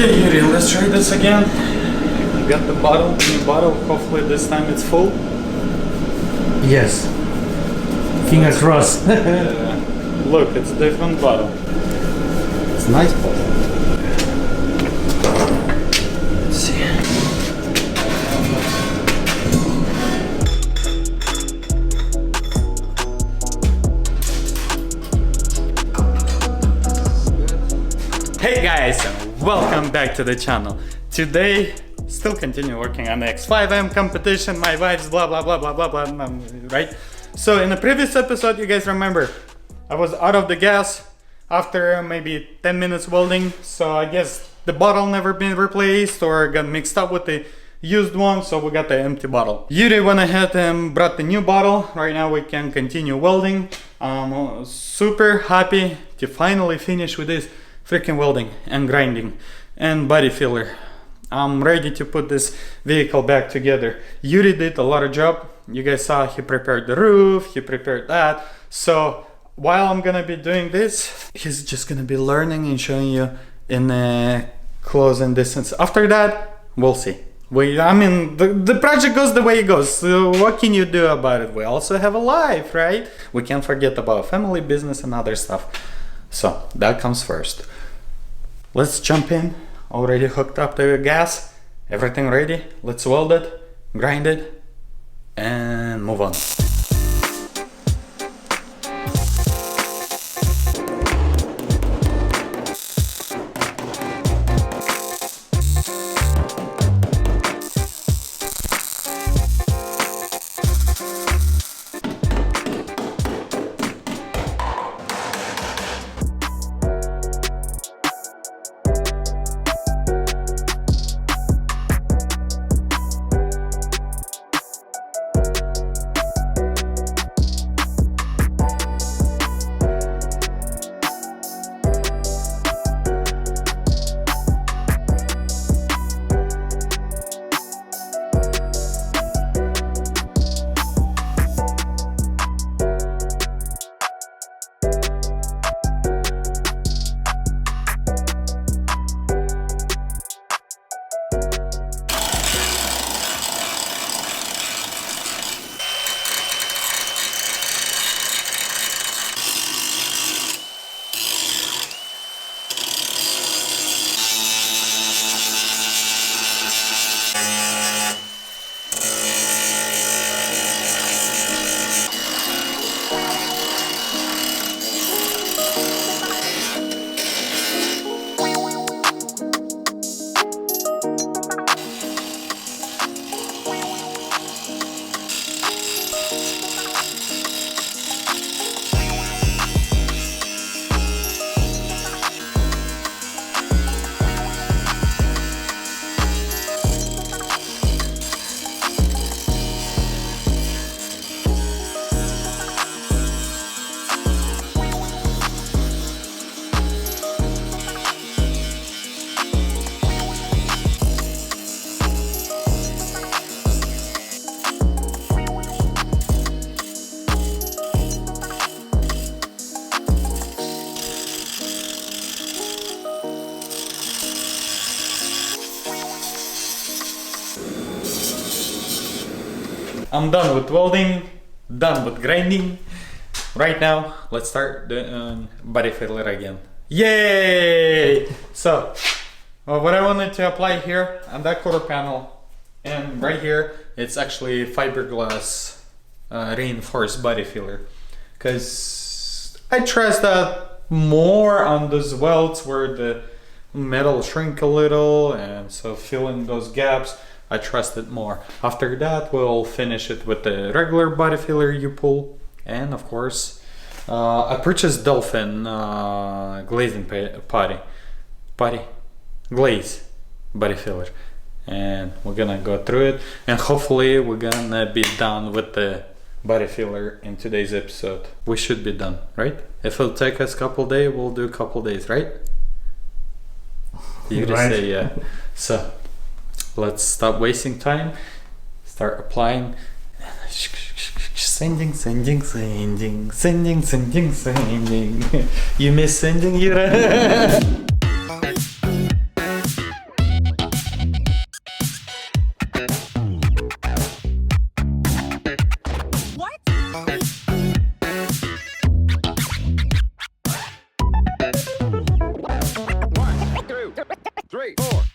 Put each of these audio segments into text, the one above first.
Okay, Yuri, let's try this again. Got the bottle, new bottle. Hopefully this time it's full. Yes. Fingers crossed. Look, it's a different bottle. It's a nice bottle. Let's see. Hey guys, welcome back to the channel. Today, still continue working on the X5M competition, my wife's blah blah blah blah blah blah, right? So in the previous episode, you guys remember, I was out of the gas after maybe 10 minutes welding, so I guess the bottle never been replaced or got mixed up with the used one, so we got the empty bottle. Yuri went ahead and brought the new bottle. Right now we can continue welding. I'm super happy to finally finish with this freaking welding and grinding and body filler. I'm ready to put this vehicle back together. Yuri did a lot of job. You guys saw he prepared the roof, he prepared that. So while I'm gonna be doing this, he's just gonna be learning and showing you in a close and distance. After that, we'll see. I mean, the project goes the way it goes. So what can you do about it? We also have a life, right? We can't forget about family, business, and other stuff. So that comes first. Let's jump in. Already hooked up the gas. Everything ready. Let's weld it, grind it, and move on. I'm done with welding, done with grinding. Right now, let's start the body filler again. Yay! So, what I wanted to apply here on that quarter panel and right here, it's actually fiberglass reinforced body filler. Because I trust that more on those welds where the metal shrink a little, and so filling those gaps, I trust it more. After that, we'll finish it with the regular body filler you pull. And of course, I purchased Dolphin glazing glaze body filler. And we're gonna go through it. And hopefully we're gonna be done with the body filler in today's episode. We should be done, right? If it'll take us a couple days, we'll do a couple days, right? You just say yeah. So let's stop wasting time, start applying. Sending. You miss sending, Yura? 2, 3, 4.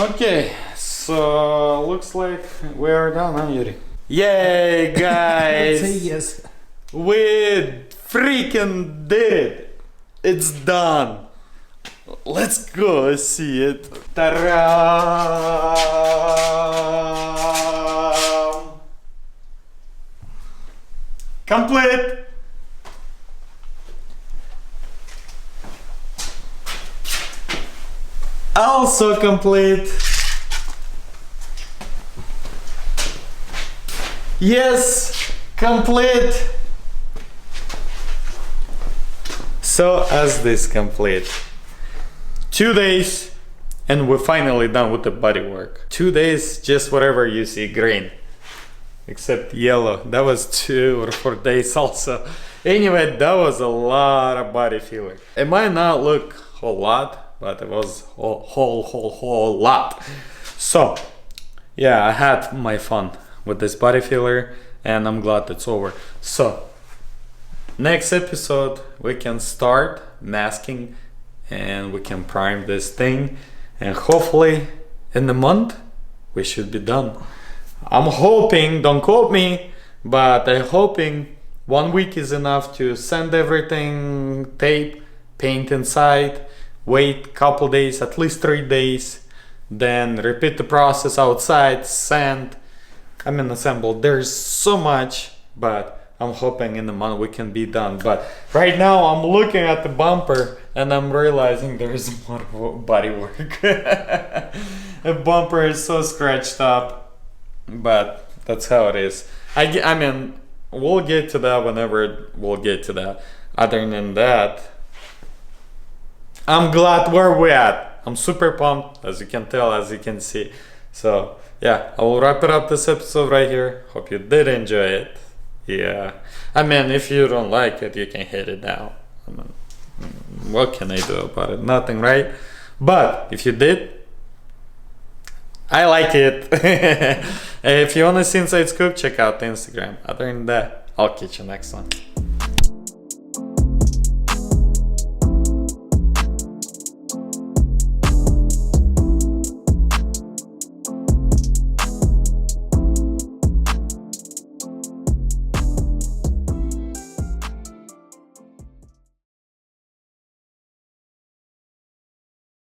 Okay, so looks like we are done, huh, Yuri? Yay, guys! Say yes. We freaking did it! It's done! Let's go see it. Ta-da! Complete! Also complete. Yes, complete. So as this complete. 2 days and we're finally done with the bodywork. 2 days, just whatever you see green. Except yellow. That was 2 or 4 days also. Anyway, that was a lot of body filler. It might not look a whole lot, but it was whole lot. So yeah, I had my fun with this body filler and I'm glad it's over. So next episode we can start masking and we can prime this thing, and hopefully in a month we should be done. I'm hoping, don't quote me, but I'm hoping 1 week is enough to sand everything, tape, paint inside, wait couple days, at least 3 days, then repeat the process outside, sand, assemble. There's so much, but I'm hoping in a month we can be done. But right now I'm looking at the bumper and I'm realizing there's more body work. The bumper is so scratched up, but that's how it is. I mean, we'll get to that whenever we'll get to that. Other than that, I'm glad where we're at. I'm super pumped, as you can tell, as you can see. So yeah, I will wrap it up this episode right here. Hope you did enjoy it. Yeah, I mean, if you don't like it, you can hit it down. I mean, what can I do about it? Nothing, right? But if you did, I like it. If you want to see Inside Scoop, check out the Instagram. Other than that, I'll catch you next one.